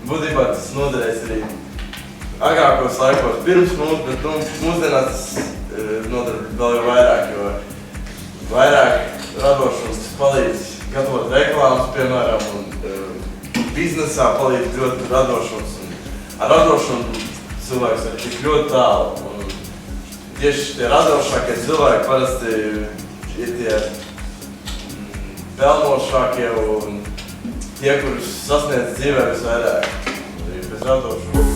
būtībā tas noderēs arī agrākos laikos pirms mums, bet mūsdienās tas noder vēl jau vairāk, jo vairāk radošums palīdz gatavot reklāmas, piemēram, un biznesā palīdz ļoti radošums. Un ar radošumu cilvēks ir tik ļoti tālu. Un tieši tie radošākie cilvēki parasti ir tie pelnošākie un tie, kurus sasniedz dzīvē visvairāk. Arī bez radošuma.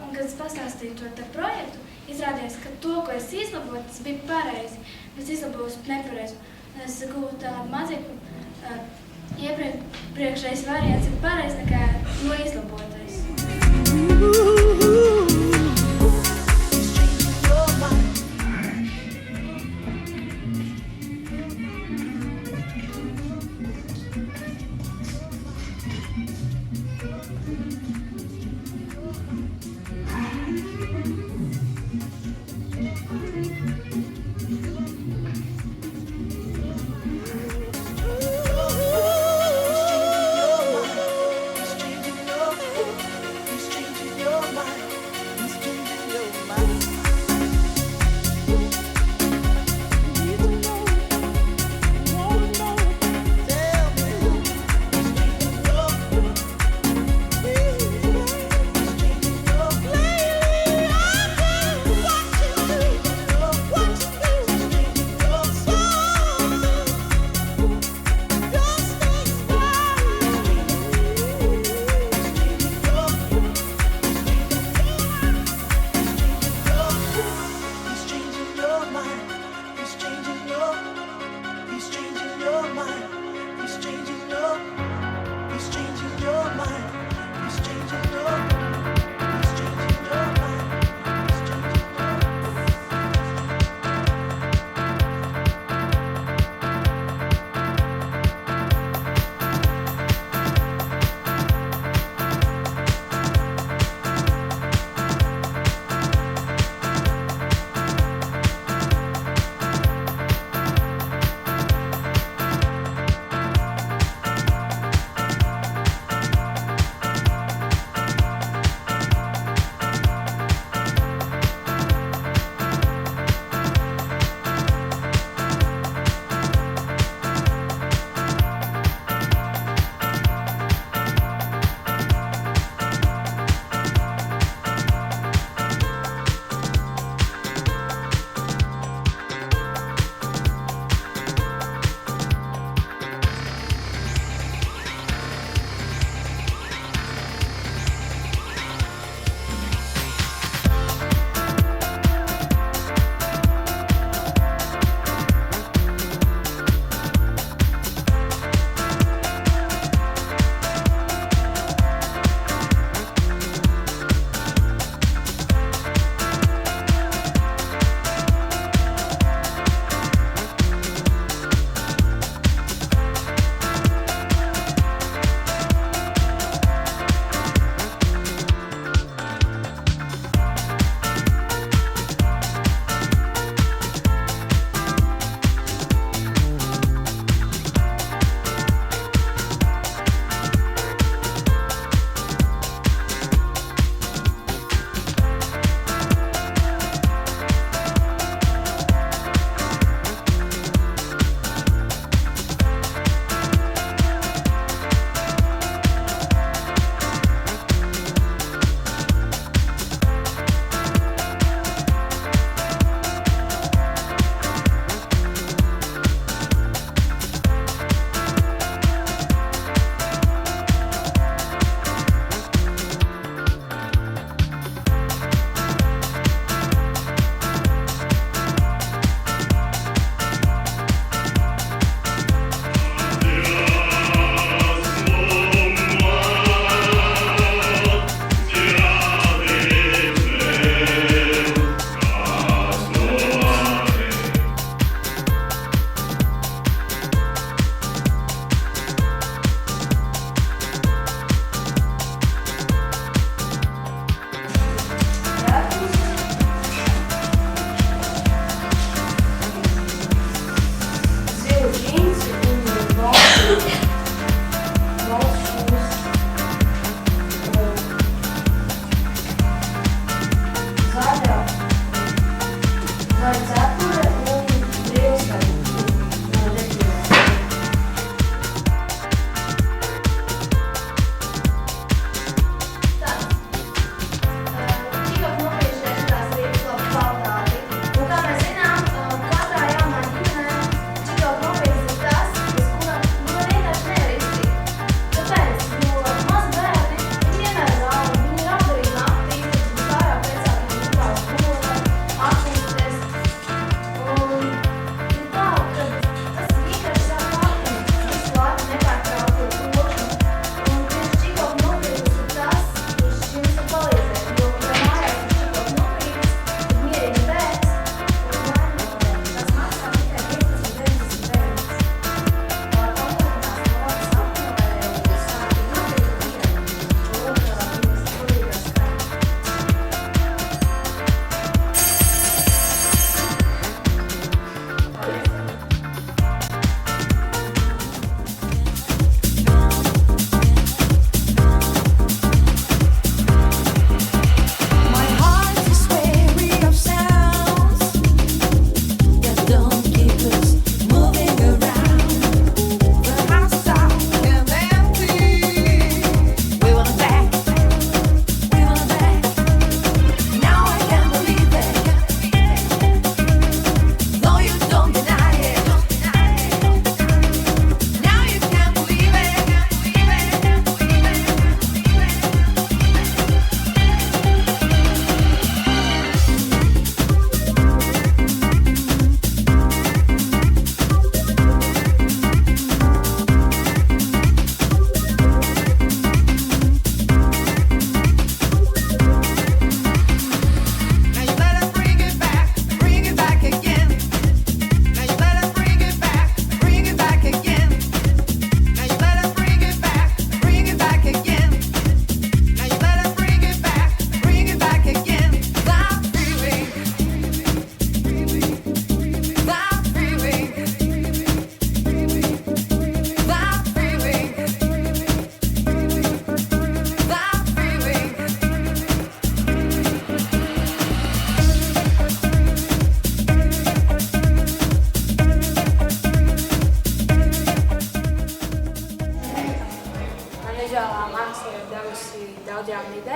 Un, kad es pastāstīju to projektu, izrādījās, ka to, ko es izlaboju, tas bija pareizi, bet es izlaboju nepareizi. Un es gūtu tādu mazīgu iepriekšējais variants ir pareizi nekā no izlabotais.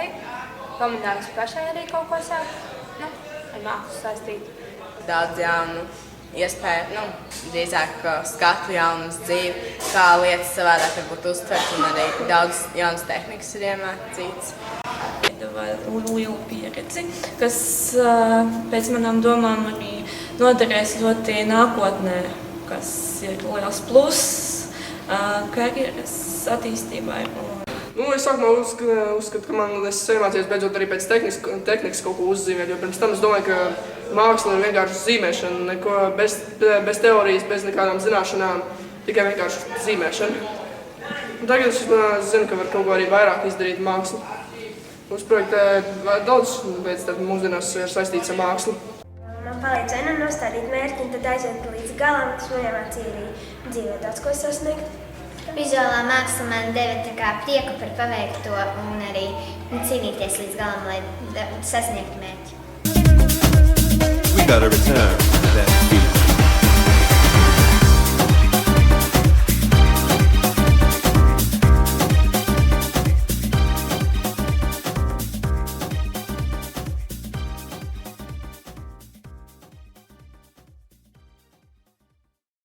iespēju pamudināt pašai arī kaut ko sākt, ar mākslu saistīt. Daudz jaunu iespēju, drīzāk skatu jaunas dzīvi, kā lietas savādāk varbūt uztvert, un arī daudz jaunas tehnikas ir iemācīts. Piedāvā lielu pieredzi, kas pēc manām domām arī noderēs ļoti nākotnē, kas ir liels pluss karjeras attīstībai. Es sākumā uzskatu, ka es iemācījos beidzot arī pēc tehnikas kaut ko uzzīmēt, jo pirms tam es domāju, ka māksla ir vienkārši zīmēšana, neko bez teorijas, bez nekādām zināšanām, tikai vienkārši zīmēšana. Un tagad es zinu, ka var kaut ko arī vairāk izdarīt mākslu. Mūsu projektā daudz mūsdienās ir saistīts ar mākslu. Man palīdzēja nostādīt mērķi un tad aiziet līdz galam, tas man iemācīja arī dzīvē daudz ko sasniegt. Vizuālā māksla man deva prieku par paveikto un arī cīnīties līdz galam, lai sasniegtu mērķi. We gotta return to that feeling.